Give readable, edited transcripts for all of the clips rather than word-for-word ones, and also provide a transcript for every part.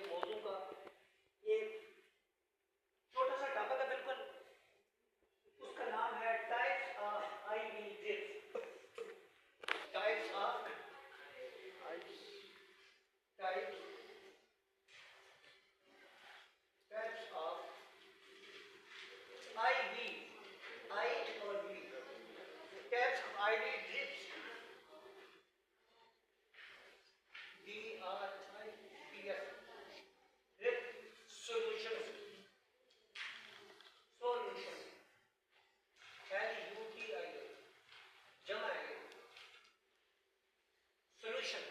मौजू का एक छोटा सा टॉपिक है बिल्कुल, उसका नाम है types of IV drips. Types of IV, I और V, types of IV drips, DRIPS, drip solution, LUTI जमा है सॉल्यूशन।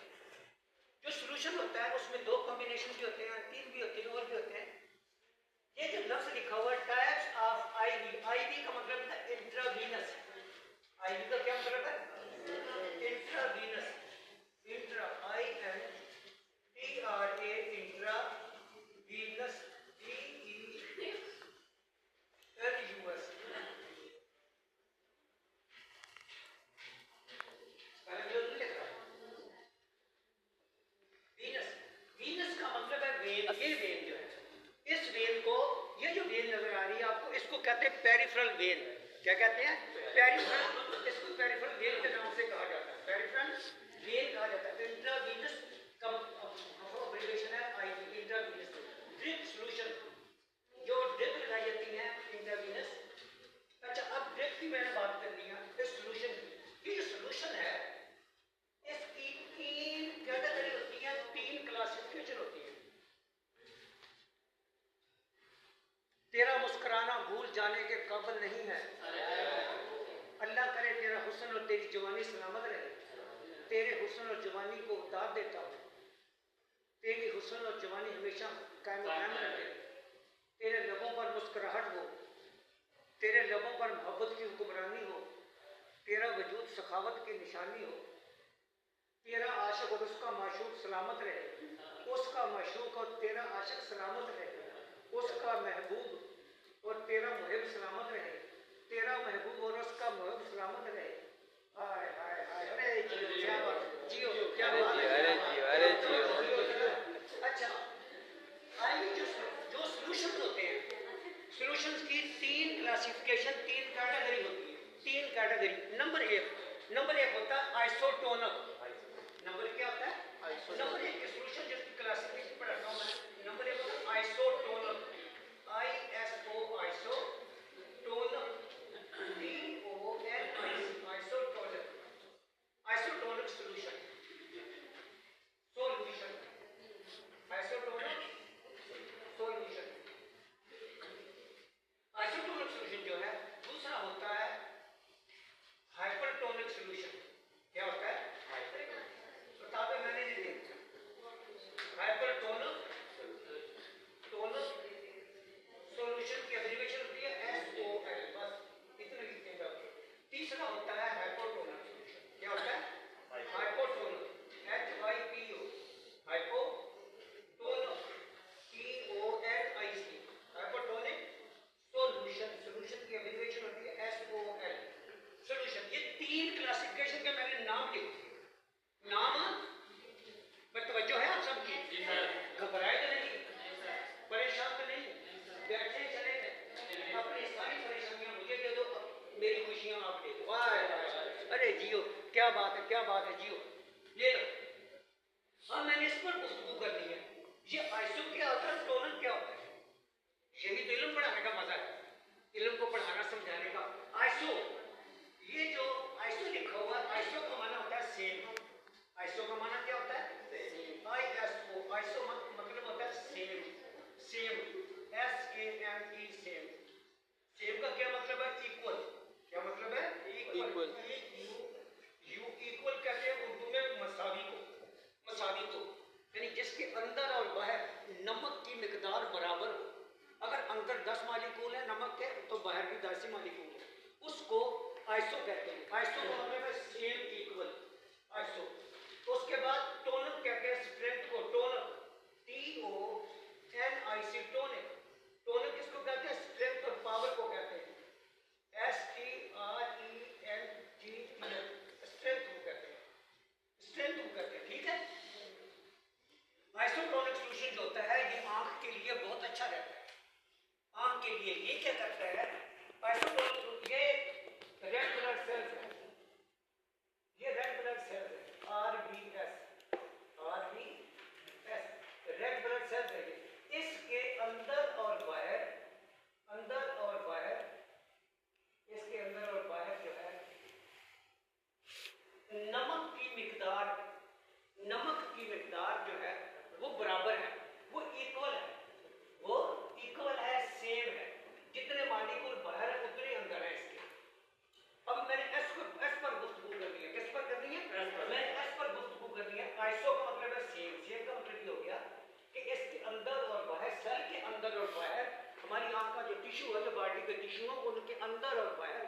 जो सॉल्यूशन होता है उसमें दो कॉम्बिनेशन भी होते हैं, तीन भी होते हैं और भी होते हैं। ये जो लफ्ज लिखा हुआ टाइप्स ऑफ आईवी, आईवी का मतलब है इंट्रावीनस। आईवी का क्या मतलब है? Intravenous, intra INTRA, intravenous, DELUS। Venus का मतलब है वेन। ये वेन जो है, इस वेन को, ये जो वेन नजर आ रही है आपको, इसको कहते हैं पेरिफेरल वेन। क्या कहते हैं? पेरिफेरल। इसको पेरिफेरल वेन के नाम से कहा जाता है, पेरिफेरल वेन कहा जाता है। इंट्रावीनस का अब्रिविएशन है आईवी, इंट्रावीनस। ड्रिप सॉल्यूशन, जो ड्रिप लगाई जाती है इंट्रावीनस। अच्छा, अब ड्रिप की मैंने बात करनी है, इस सॉल्यूशन की। ये जो सॉल्यूशन है इसकी तीन कैटेगरी होती है, तीन क्लासिफिकेशन होती है। तेरा मुस्कुराना भूल जाने के काबिल नहीं है, अल्लाह करे तेरा हुस्न और तेरी जवानी सलामत रहे। तेरे हुस्न और जवानी को उतार देता हूँ, तेरी हुस्न और जवानी हमेशा कायम रहे। तेरे लबों पर मुस्कुराहट हो, तेरे लबों पर मोहब्बत की हुक्मरानी हो, तेरा वजूद सखावत की निशानी हो। तेरा आशिक और उसका माशूक सलामत रहे, उसका माशूक और तेरा आशिक सलामत रहे। उसका महबूब और तेरा मुहिब सलामत रहे, तेरा महबूब और उसका मुहिब सलामत रहे। हाय हाय हाय, अरे जियो, क्या बात, जियो, क्या बात है, अरे जियो, अरे जियो। अच्छा, आईवी जो सॉल्यूशन होते हैं, सॉल्यूशंस की तीन क्लासिफिकेशन, तीन कैटेगरी होती है। तीन कैटेगरी। नंबर एक होता है आइसोटोनल। नंबर क्या होता है? नंबर एक सॉल्यूशन जिसकी क्लासिफिकेशन पढ़ाता हूं मैं। नंबर एक होता है isotonal, ISO, isotonal, DONIC, isotonal. Isotonal solution, isotonal solution. Isotonal solution जो है, दूसरा होता है हाइपरटोनिक सॉल्यूशन। क्या होता है? किताबें मैंने नहीं देखी। हाइपरटोनल सॉल्यूशन की एब्रिविएशन होती है SOL, बस इतना लिखेंगे आप। तीसरा होता है हाइपोटोनल सॉल्यूशन। क्या होता है? हाइपोटोनल, HIPO, हाइपोटोनल, TONIC, हाइपोटोनिक सॉल्यूशन की एब्रिविएशन होती है SOL, सॉल्यूशन। ये तीन क्लासिफिकेशन के मैंने नाम लिखे। नाम पर तवज्जो है आप सबकी? घबराए तो नहीं, परेशान तो नहीं, बैठे चले गए। अपनी सारी परेशानियां मुझे दे दो, मेरी खुशियां आप दे दो। अरे जियो, क्या बात है, क्या बात है, जियो ले लो। हाँ, मैंने इस पर गुफ्तगू करनी है। ये आइसो क्या होता है, टोनल क्या होता है? यही तो इल्म पढ़ाने का मजा है, इल्म को पढ़ाना समझाने का। आइसो, ये जो आइसो लिखा हुआ है, आइसो का माना होता है सेम। आइसो का माना क्या होता है? ISO, आइसो मतलब होता है same, same, SAME, same. Same का क्या मतलब है? इक्वल। क्या मतलब है? इक्वल। यू इक्वल कहते हैं उर्दू में मसावी को, मसावी को, यानी जिसके अंदर और बाहर नमक की मिकदार बराबर हो। अगर अंदर 10 मालिकूल है नमक के, तो बाहर भी 10 ही मालिकूल है, उसको आइसो कहते हैं। आइसो का मतलब है सेम, इक्वल, आइसो। तो उसके बाद टोनल कहते हैं स्ट्रेंथ को, टोनल, TONIC, टोनिक। टोनल किसको कहते हैं? स्ट्रेंथ और पावर को कहते हैं, STRENGTH, स्ट्रेंथ को कहते हैं, स्ट्रेंथ को कहते हैं। ठीक है। आइसोटोनिक सॉल्यूशन जो होता है टिश्यूओं उनके अंदर और बाहर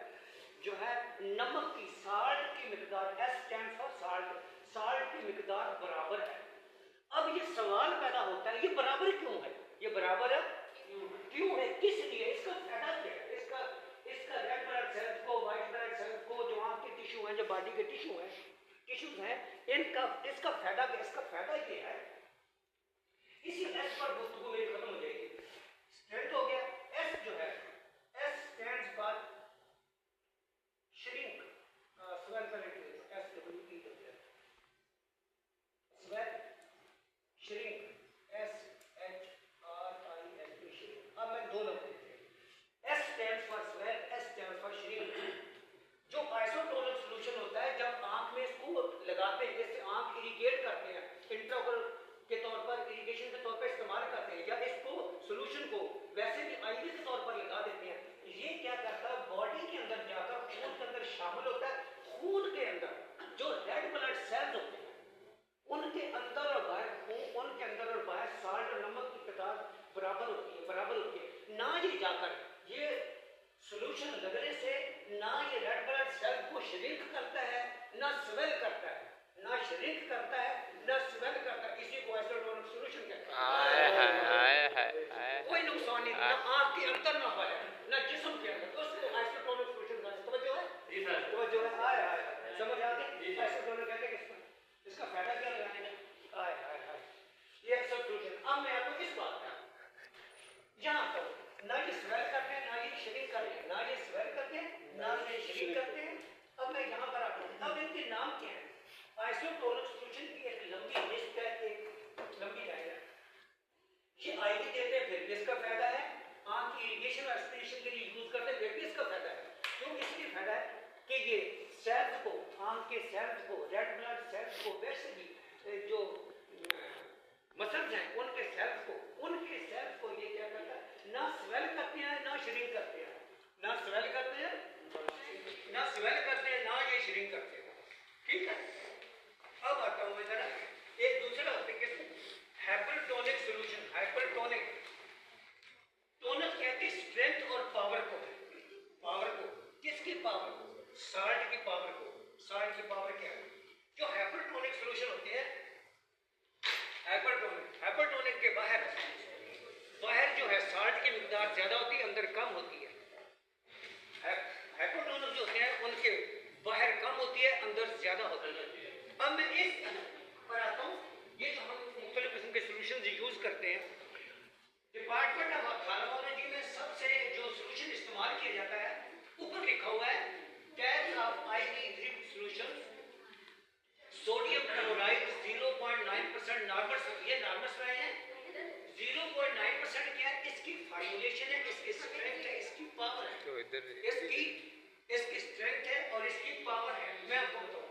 जो है नमक की साल्ट की मिकदार, S stand for salt, salt की मिकदार बराबर है। अब ये सवाल पैदा होता है ये बराबर क्यों है, ये बराबर क्यों है, किस लिए, इसका फायदा क्या है, इसका रेड ब्लड सेल्स को, व्हाइट ब्लड सेल्स को, जो आंख के टिश्यू हैं, जो बॉडी के टिश्यूज हैं, इनका इसका फायदा क्या, इसका फायदा ये है, इसी एस पर गुफ्तगू मेरी खत्म हो जाएगी। स्ट्रेंथ हो गया, एस जो है S stands for shrink, swell पर एस डब्ल्यू ई हो गया, swell shrink, S H R I N T shrink. अब मैं दो लफ्ज S stands for swell, S stands for shrink. जो आइसोटोनिक सॉल्यूशन होता है जब आंख में इसको लगाते हैं, जैसे आंख इरिगेट करते हैं, इंट्राओकुलर के तौर पर, इरिगेशन के तौर पर इस्तेमाल करते हैं, या इसको सॉल्यूशन को वैसे भी आईवी के तौर पर लगा देते हैं, ये क्या करता है बॉडी के अंदर जाकर खून के अंदर शामिल होता है। खून के अंदर जो रेड ब्लड सेल्स होते हैं उनके अंदर और बाहर, उनके अंदर और बाहर साल्ट और नमक की तादाद बराबर होती है। ना ये जाकर ये सॉल्यूशन लगने से ना ये रेड ब्लड सेल को श्रिंक करता है, ना स्वेल करता है, ना श्रिंक करता है, ना स्वेल करता है। इसी को आइसोटोनिक सॉल्यूशन कहते हैं। कोई नुकसान नहीं, ना आंख के अंदर ना बाहर, ना जिस्म के अंदर, तो उसको आइसोटोनिक सॉल्यूशन कहते हैं। तवज्जो है जी सर, तवज्जो है, आए समझ आ गई। आइसोटोनिक कहते हैं किसको, इसका फायदा क्या लगाने का, आए ये सॉल्यूशन। अब मैं आपको इस बात का यहाँ पर ना ये स्वेल करते हैं, ना ये श्रिंक करते हैं, ना ये स्वेल करते हैं, ना ये श्रिंक करते हैं। अब मैं यहाँ पर आता हूँ, अब इनके नाम क्या है। आइसोटोनिक सॉल्यूशन की एक लंबी लिस्ट है, एक लंबी लाइन है। ये आईवी देते हैं, फिर इसका फायदा है, आंख की इरिगेशन और एक्सप्रेशन के लिए यूज करते हैं, फिर भी इसका फायदा है। क्यों, इसलिए फायदा है कि ये सेल्स को, आंख के सेल्स को, रेड ब्लड सेल्स को, वैसे भी जो मसल्स हैं उनके सेल्स को ये क्या करता है, ना स्वेल करते हैं, ना श्रिंक करते हैं, ना स्वेल करते हैं, ना ये श्रिंक करते हैं। ठीक है, अब आता हूँ इधर, एक दूसरा एप्लीकेशन, हाइपरटोनिक सॉल्यूशन। हाइपरटोनिक, टोनक कहते हैं स्ट्रेंथ और पावर को किसकी पावर को, साल्ट की पावर को। साल्ट की पावर क्या है, जो हाइपरटोनिक सॉल्यूशन होते हैं, हाइपरटोनिक के बाहर जो है साल्ट की मिकदार ज्यादा होती है, अंदर कम होती है। हाइपरटोनिक जो होते हैं उनके बाहर कम होती है, अंदर ज्यादा होती है। अब मैं इस पर आता हूँ, ये जो हम मुख्तलिफ किस्म के सॉल्यूशंस यूज करते हैं, डिपार्टमेंट ऑफ ऑप्थेल्मोलॉजी में सबसे जो सॉल्यूशन इस्तेमाल किया जाता है, ऊपर लिखा हुआ है types of IV drip solutions. Sodium chloride 0.9% normal, ये नॉर्मल सप्लाई है। 0.9% क्या है, इसकी फॉर्मूलेशन है, इसकी स्ट्रेंथ है, इसकी पावर है, तो इसकी स्ट्रेंथ है और इसकी पावर है। मैं आपको बताऊं,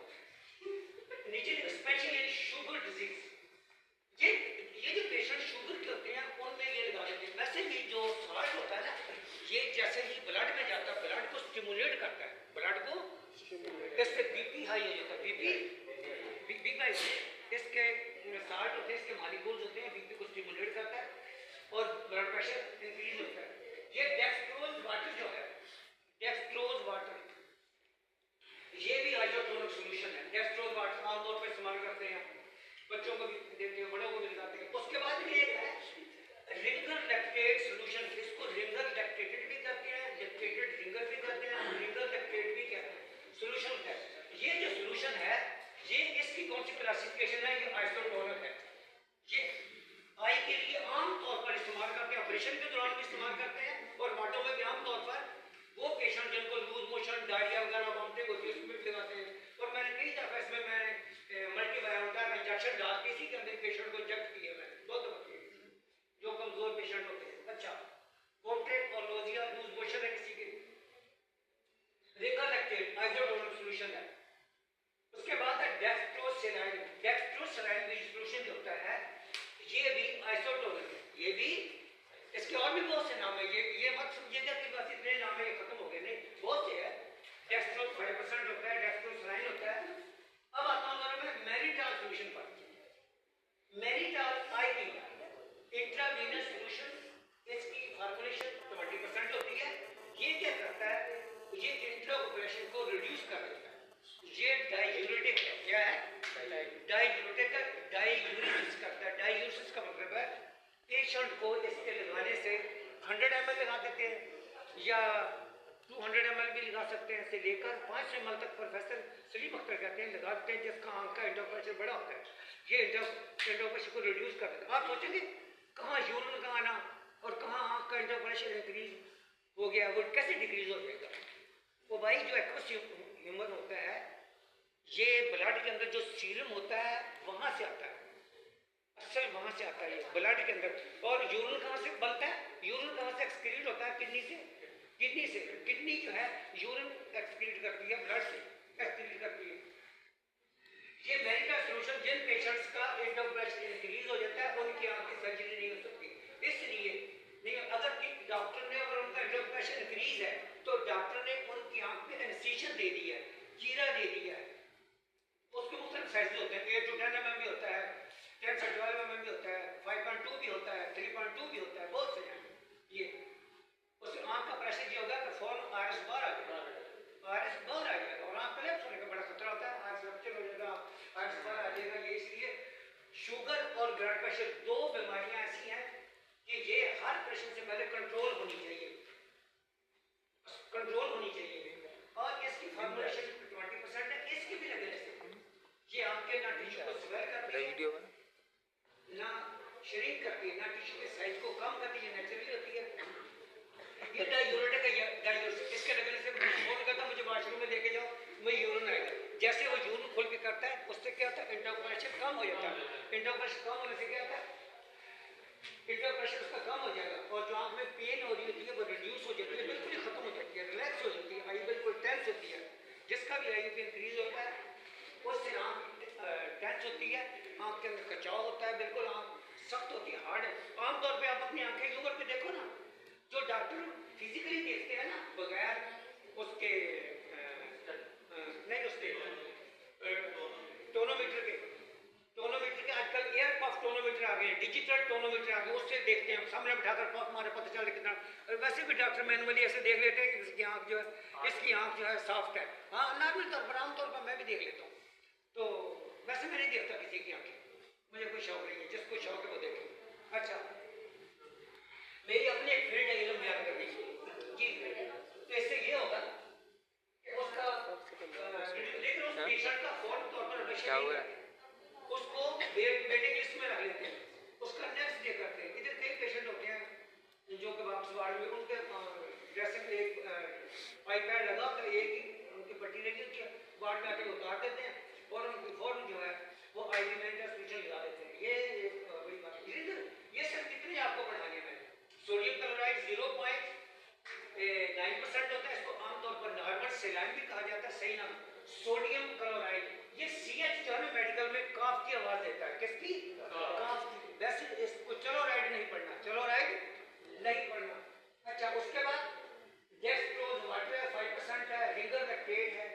नीचे स्पेशली शुगर डिजीज, ये जो पेशेंट शुगर के होते हैं उनमें ये लगा देते हैं। वैसे भी जो साल्ट होता है ना, ये जैसे ही ब्लड में जाता है, ब्लड को स्टिमुलेट करता है, ब्लड को, इससे बीपी हाई हो जाता है, बीपी का इसके साल्ट होते हैं, इसके मॉलिक्यूल्स होते हैं, बीपी को स्टिमुलेट करता है और ब्लड प्रेशर इंक्रीज होता है। ये डेक्सट्रोज वाटर जो है, डेक्सट्रोज वाटर, ये भी आइसोटोनिक सॉल्यूशन है। डेक्सट्रोज वाटर आमतौर पर इस्तेमाल करते हैं, बच्चों को भी देते हैं, बड़ों को भी लगाते हैं। उसके बाद भी एक है रिंगर लैक्टेट सॉल्यूशन, इसको रिंगर लैक्टेटेड भी कहते हैं, लैक्टेटेड रिंगर भी कहते हैं, रिंगर लैक्टेट भी कहते हैं। सॉल्यूशन है ये जो सॉल्यूशन है, ये इसकी कौन सी क्लासिफिकेशन है, ये आइसोटोनिक है। ये आई के लिए आमतौर पर इस्तेमाल करते हैं, ऑपरेशन के दौरान भी इस्तेमाल करते हैं, और वाटों में भी आमतौर पर वो पेशेंट जिनको लूज मोशन, डायरिया वगैरह वॉमिटिंग होती है उसमें लगाते हैं। और मैंने कई दफा इसमें मैंने मल्टीबायोटिक इंजेक्शन डाल के इसी के अंदर पेशेंट को इंजेक्ट किया, मैंने बहुत दफा जो कमजोर पेशेंट होते हैं। अच्छा, वॉमिटिंग और नोजिया, लूज मोशन है किसी के, रिंगर आइसोटोनिक सॉल्यूशन है। उसके बाद है डेक्स्ट्रोसैलाइन। डेक्स्ट्रोसैलाइन भी सॉल्यूशन जो होता है, ये भी आइसोटोनिक है। ये भी, इसके और भी बहुत से नाम है, ये मत समझिएगा कि बस इतने नाम है ये खत्म हो गए, नहीं, बहुत से है। डेक्स्ट्रो 5% होता है, डेक्स्ट्रोसैलाइन होता है। अब आता हूँ मैं मैरिटाल सॉल्यूशन पर। मैरिटाल आईवी इंट्रावेनस सॉल्यूशन, इसकी फॉर्मुलेशन 20% होती है। ये क्या यूज करता है। डायूसिस का मतलब है पेशेंट को इसके लगाने से 100 ml लगा देते हैं या 200 ml भी लगा सकते हैं, से लेकर 500 ml तक प्रोफेसर सलीम अख्तर कहते हैं लगा देते हैं, जिसका आंख का एंडो प्रेशर बड़ा होता है। ये एंडो प्रेशर को रिड्यूस कर देता है। आप सोचेंगे कहाँ यूरिन का आना और कहाँ आंख का एंडो प्रेशर इंक्रीज हो गया, वो कैसे डिक्रीज हो जाएगा? वो भाई जो एक्वस ह्यूमर होता है ये ब्लड के अंदर जो सीरम होता है वहां से आता है, असल वहां से आता है ये ब्लड के अंदर। और यूरिन कहाँ से बनता है? यूरिन कहाँ से एक्सक्रीट होता है? किडनी से। किडनी से, किडनी जो है यूरिन एक्सक्रीट करती है, ब्लड से एक्सक्रीट करती है। ये मेडिकल सोल्यूशन जिन पेशेंट्स का एंडो प्रेशर इंक्रीज हो जाता है उनकी आंख की सर्जरी नहीं हो सकती, इसलिए नहीं। अगर डॉक्टर ने अगर उनका एंडो प्रेशर इंक्रीज है तो डॉक्टर ने उनकी आंख में इंसिजन दे दी है, चीरा दे दिया है। उसके मुख्तलिफ साइज होते हैं, 8 to 10 mm भी होता है, 10 से 12 mm भी होता है, 5.2 भी होता है, 3.2 भी होता है, बहुत से हैं ये। उससे आंख का प्रेशर ये होगा तो फौरन आरएस बाहर आ जाएगा, आरएस बाहर आ जाएगा और आंख कोलैप्स होने का बड़ा खतरा होता है, आरएस रप्चर हो जाएगा, आरएस बाहर आ जाएगा। ये इसलिए शुगर और ब्लड प्रेशर दो बीमारियां ऐसी हैं कि ये हर पेशेंट से पहले कंट्रोल होनी चाहिए, कंट्रोल होनी चाहिए। और इसकी फॉर्मुलेशन 20% है, इसकी भी लगने से ये आपके ना टिश्यू को स्वेल करती है, ना श्रिंक करती है, ना टिश्यू के साइज को कम करती है, नेचुरली होती है। ये डायूरेटिक है, डायूरेटिक इसके लगने से फोन करता मुझे वॉशरूम में लेके जाओ, मैं यूरिन आएगा। जैसे वो यूरिन खोल के करता है उससे क्या होता है? एंडो प्रेशर कम हो जाता है। एंडो प्रेशर कम होने से क्या होता है? एंडो प्रेशर उसका कम हो जाएगा और जो आंख में पेन हो रही होती है वो रिड्यूस हो जाती है, बिल्कुल ही खत्म हो जाती है, रिलैक्स हो जाती है, आई बिल्कुल टेंस होती है। जिसका भी आई इंक्रीज होता है उससे आंख टेंस होती है, आंख के अंदर कचाव होता है, बिल्कुल आंख सख्त होती है, हार्ड है। आमतौर पे आप अपनी आंखें यूं करके देखो ना, जो डॉक्टर फिजिकली देखते हैं ना बगैर उसके नहीं उसके टोनोमीटर के, टोनोमीटर के आजकल एयर पफ टोनोमीटर आ गए हैं, डिजिटल टोनोमीटर आ गए, उससे देखते हैं, सामने बिठाकर पफ मारे पता चले कितना। वैसे भी डॉक्टर मैनुअली ऐसे देख लेते हैं कि इसकी आंख जो है, इसकी आंख जो है सॉफ्ट है। हाँ नॉर्मल तौर पर आमतौर पर मैं भी देख लेता हूँ, तो वैसे मैं नहीं देखता किसी की आंखें, मुझे कोई शौक नहीं है, जिसको शौक है वो देखे। अच्छा, मेरी अपनी एक फील्ड है इल्म बयान करने की जी, तो इससे ये होगा कि उसका लेकिन उस पेशेंट का फौरन तौर पर हमेशा नहीं करते, उसको वेटिंग लिस्ट में रख लेते हैं, उसका नेक्स्ट डे करते हैं। इधर कई पेशेंट होते हैं जो कि वापस वार्ड में उनके ड्रेसिंग में एक आईपैड लगा होता है, एक ही उनकी पट्टी लगी होती है, वार्ड में आके उतार देते हैं और उनकी फौरन जो है वो आईवी में का स्विचर लगा देते हैं। ये बड़ी बात है। ये सब कितने आपको पढ़ाने में, सोडियम क्लोराइड 0.9% होता है, इसको आमतौर पर नॉर्मल सेलाइन भी कहा जाता है, सही नाम सोडियम क्लोराइड। ये CH जो है मेडिकल में काफ की आवाज देता है, किसकी? काफ की। वैसे इसको क्लोराइड नहीं पढ़ना, क्लोराइड नहीं पढ़ना। अच्छा, उसके बाद डेक्सट्रोज वाटर है 5% है, रिंगर लैक्टेट है,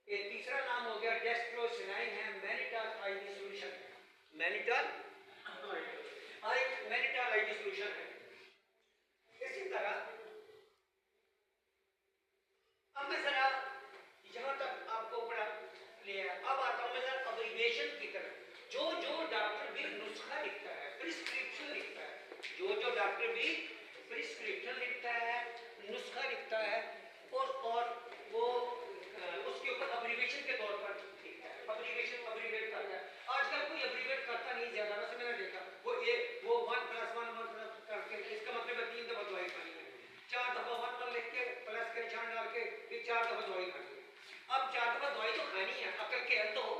एक तीसरा नाम हो गया डेक्सट्रोसिनाइन है, mannitol IV solution, mannitol IV solution है। इसी तरह अब मैं जरा यहाँ तक आपको पढ़ा लिया, अब आता हूँ मैं जरा अब्रीविएशन की तरफ। जो डॉक्टर भी नुस्खा लिखता है, प्रिस्क्रिप्शन लिखता है, जो डॉक्टर भी प्रिस्क्रिप्शन लिखता है, नुस्खा लिखता है और वो उसके ऊपर अब्रीविएशन के तौर पर लिखता है, अब्रीविएट करता है। आजकल कोई अब्रीविएट करता नहीं ज्यादा, वैसे मैंने देखा वो 1+1 करके, इसका मतलब है 3 दफा दवाई खानी है, 4 दफा 1 लिख के प्लस के निशान डाल के फिर 4 दफा दवाई खानी है। अब 4 दफा दवाई तो खानी है, अकल के अंदर हो,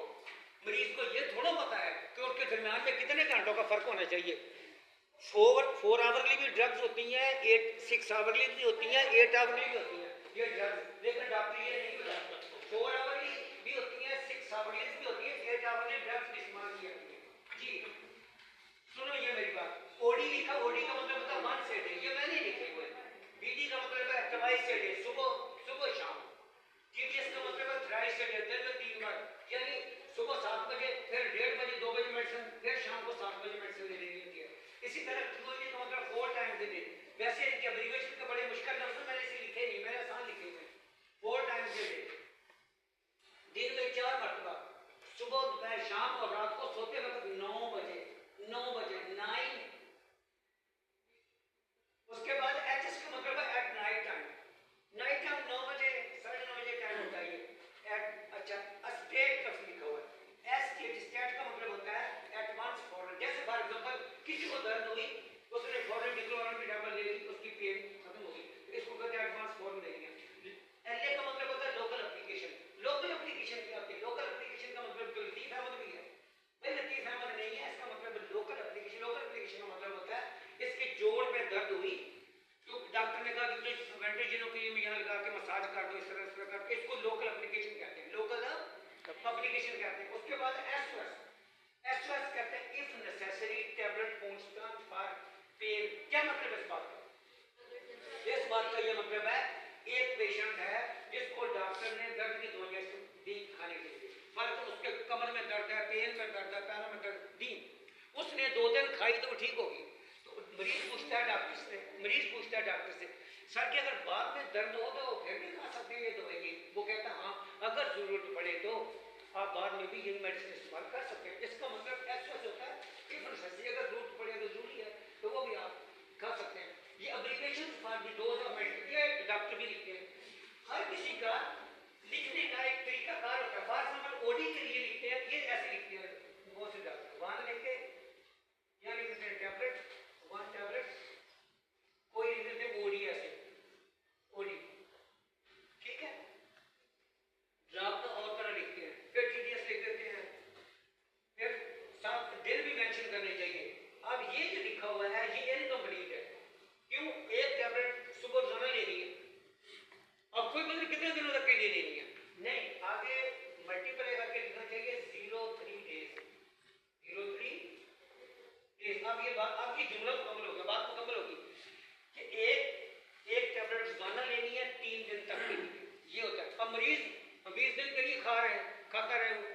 मरीज को ये थोड़ा पता है कि उसके दरमियान में कितने घंटों का फर्क होना चाहिए। 4 आवरली भी ड्रग्स होती हैं, 6 आवरली भी होती हैं, 8 आवरली भी होती हैं ये ड्रग्स, लेकिन डॉक्टर ये नहीं बताता। 4 आवरली भी होती हैं, 6 आवरली भी होती है, 8 आवरली ड्रग्स इस्तेमाल की जाती है। जी सुनो ये मेरी बात, ओडी लिखा, ओडी का मतलब होता है 1 से डे, ये मैंने लिखी हुई है। बीडी का मतलब है ट्वाइस से डे, सुबह शाम। टीटीएस का मतलब है थ्राइस से डे, दिन में 3 बार, यानी सुबह 7 बजे, फिर 1:30 बजे 2 बजे मेडिसिन, फिर शाम को 7 बजे मेडिसिन ले लेनी होती है। इसी तरह क्यूजी का मतलब 4 टाइम्स ए डे। वैसे इनके एब्रीविएशन के बड़े मुश्किल लफ्ज मैंने इसे लिखे नहीं, मैंने आसान लिखे हुए 4 टाइम्स ए डे, दिन में 4 मरतबा, सुबह दोपहर शाम और रात को सोते वक्त 9 बजे 9 उसके बाद एचएस का मतलब है एट नाइट टाइम 9 बजे 9:30 बजे टाइम होता है एट। अच्छा स्टेट का लिखा हुआ है स्टेट का मतलब होता है एडवांस फॉरेन। जैसे फॉर एग्जांपल किसी को दर्द हुई उसने फॉरेन डिक्लोरन की टेबलेट ले ली, उसकी पेन खत्म हो गई, इसको कहते हैं एडवांस फॉरेन देंगे। एलए का मतलब होता है लोकल एप्लीकेशन। लोकल एप्लीकेशन क्या होती है? लोकल एप्लीकेशन का मतलब जो लतीफ अहमद भी है, भाई लतीफ अहमद नहीं है, इसका मतलब लोकल एप्लीकेशन। लोकल एप्लीकेशन का मतलब होता है इसके जोड़ पे दर्द हुई तो डॉक्टर ने कहा कि बैंडेजिनों के लिए मैं यहाँ लगा के मसाज कर दो, इस तरह करके, इसको लोकल एप्लीकेशन कहते हैं, लोकल एप्लीकेशन कहते हैं। उसके बाद एसओएस कहते हैं if necessary tablet constant for pain. क्या मतलब है इस बात का? इस बात का ये मतलब है एक पेशेंट है जिसको डॉक्टर ने दर्द की दवाइयां दी खाने के लिए, फर्क उसके कमर में दर्द है, पेन में दर्द है, पैरों में दर्द दी, उसने 2 दिन खाई तो ठीक होगी। तो मरीज पूछता है डॉक्टर से सर कि अगर बाद में दर्द हो तो फिर भी खा सकते हैं ये दवाई? वो कहता है हाँ, अगर जरूरत पड़े तो आप बाद में भी ये मेडिसिन इस्तेमाल कर सकते हैं। इसका मतलब ऐसा होता है कि अगर जरूरत पड़े तो जरूरी है तो वो भी आप खा सकते हैं। ये abbreviation for the dose of medicine ये डॉक्टर भी लिखते हैं। हर किसी का लिखने का एक तरीकाकार होता है। फॉर एग्जाम्पल ओडी के लिए लिखते हैं, ये ऐसे लिखते हैं बहुत से डॉक्टर, वन लिखते या लिखते हैं टैबलेट, 1 टैबलेट, कोई लिख देते हैं ओडी, ऐसे ओडी, ठीक है। ड्राफ्ट तो और तरह लिखते हैं, फिर टीडीएस लिख देते हैं, फिर साथ दिन भी मेंशन करने चाहिए। अब ये जो लिखा हुआ है ये इनकम्प्लीट है। क्यों? एक टैबलेट सुबह रोजाना लेनी है, अब कोई पता कितने दिनों तक के लिए लेनी है, नहीं, आगे मल्टीप्लाई करके लिखना चाहिए 03 डेज, 03 डेज। अब ये बात, अब ये जुमला मुकम्मल हो गया, बात मुकम्मल होगी कि एक टैबलेट रोजाना लेनी है 3 दिन तक के लिए, ये होता है। अब मरीज 20 दिन के लिए खा रहे हैं, खाता रहे वो,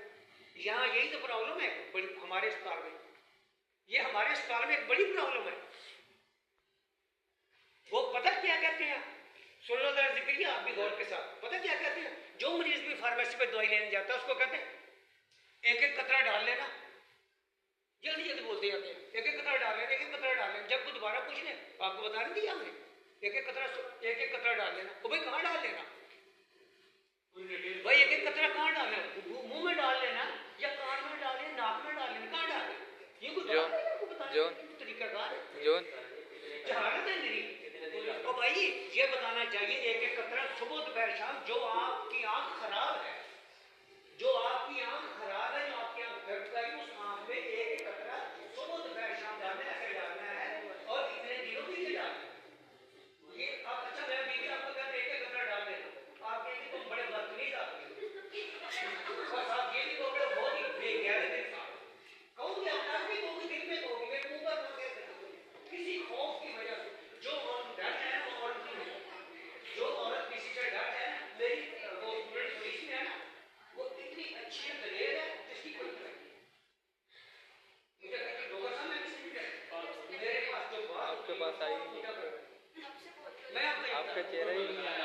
यहाँ यही तो प्रॉब्लम है बड़ी हमारे अस्पताल में। ये हमारे अस्पताल में एक बड़ी प्रॉब्लम है। वो पता क्या कहते हैं, सुन लो जरा जिक्र आप भी गौर के साथ, पता क्या कहते हैं? जो मरीज भी फार्मेसी पे दवाई लेने जाता है उसको कहते हैं एक कतरा डाल लेना, जल्दी जल्दी बोलते जाते हैं, एक कतरा डाल लेना, एक कतरा डाल लेना। जब कोई दोबारा पूछ ले आपको बता नहीं दिया हमने, एक कतरा डाल लेना। वो भाई कहाँ डाल लेना भाई? एक कतरा कहाँ डालना? मुंह में डाल लेना या कान में डाल लेना, नाक में डाल लेना, कहाँ डाल लेना? ये कुछ तरीकाकार जहालत है मेरी। तो भाई ये बताना चाहिए एक कतरा सुबह दोपहर शाम। जो आपकी आंख खराब है, जो आपकी आपकी आंख दर्द कर रही है, उस आंख में एक कतरा सुबह दोपहर शाम डालना है, ऐसे डालना है और इतने दिनों के लिए डालना है। ये आप अच्छा मैं बीवी आपको कहते एक कतरा डाल देना, आप कहेंगे तुम बड़े बदतमीज आदमी हो, बस आप ये भी कहोगे बहुत ही बेगैरत इंसान कहूँगी, आप भी कहोगे, दिल में कहोगे, मेरे मुंह पर ना कह सकते किसी खौफ की वजह से। जो डर है वो औरत की है, जो औरत किसी से डर है, मेरी वो स्टूडेंट पुलिस में है ना, वो इतनी अच्छी दलेर है जिसकी कोई तरह नहीं। मुझे कहते डॉक्टर साहब मैं किसी भी मेरे पास जो बात आपके पास आई मैं आपका चेहरा ही नहीं है।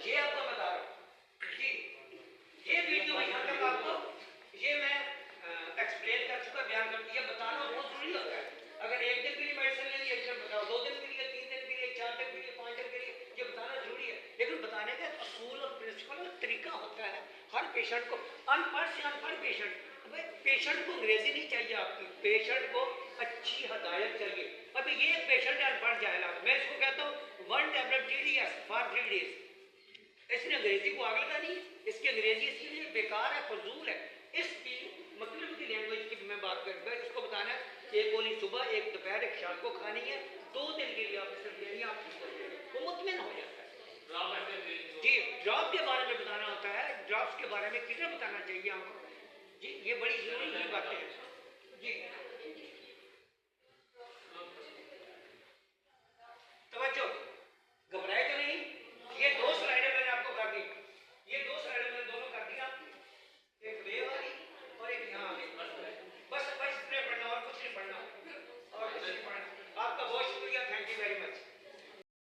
ये आपको बता रहा हूँ कि ये वीडियो यहाँ तक आपको ये मैं एक्सप्लेन कर चुका, बयान कर, ये बताना बहुत जरूरी होता है। अगर एक दिन के लिए मेडिसिन लेनी है, एक दिन बताओ, 2 दिन के लिए, 3 दिन के लिए, 4 दिन के लिए, 5 दिन के लिए, ये बताना जरूरी है। लेकिन बताने का असूल और प्रिंसिपल और तरीका होता है हर पेशेंट को। अनपढ़ से अनपढ़ पेशेंट को अंग्रेजी नहीं चाहिए आपकी, पेशेंट को अच्छी हदायत चाहिए। अभी ये पेशेंट अनपढ़ जाएगा, मैं इसको कहता हूँ 1 टैबलेट TDS फॉर 3 डेज। इसने अंग्रेजी को आग लगानी है, इसकी अंग्रेजी इसलिए बेकार है, फजूल है। इसकी मतलब की लैंग्वेज की मैं बात करूँगा, इसको बताना है एक गोली सुबह, एक दोपहर, एक शाम को खानी है, 2 दिन के लिए आप सिर्फ लेनी है, आप वो मुतमिन हो जाता है। जी ड्रॉप के बारे में बताना होता है, ड्रॉप्स के बारे में कितना बताना चाहिए आपको जी, ये बड़ी जरूरी ही बातें हैं जी। तवज्जो, घबराए तो नहीं। ये 2 स्लाइडें मैंने आपको कर दी, ये 2 स्लाइडें मैंने दोनों कर दिया, एक वे वाली और एक यहाँ वाली। बस इतने पढ़ना और कुछ नहीं पढ़ना और कुछ नहीं पढ़ना। आपका बहुत शुक्रिया, थैंक यू वेरी मच।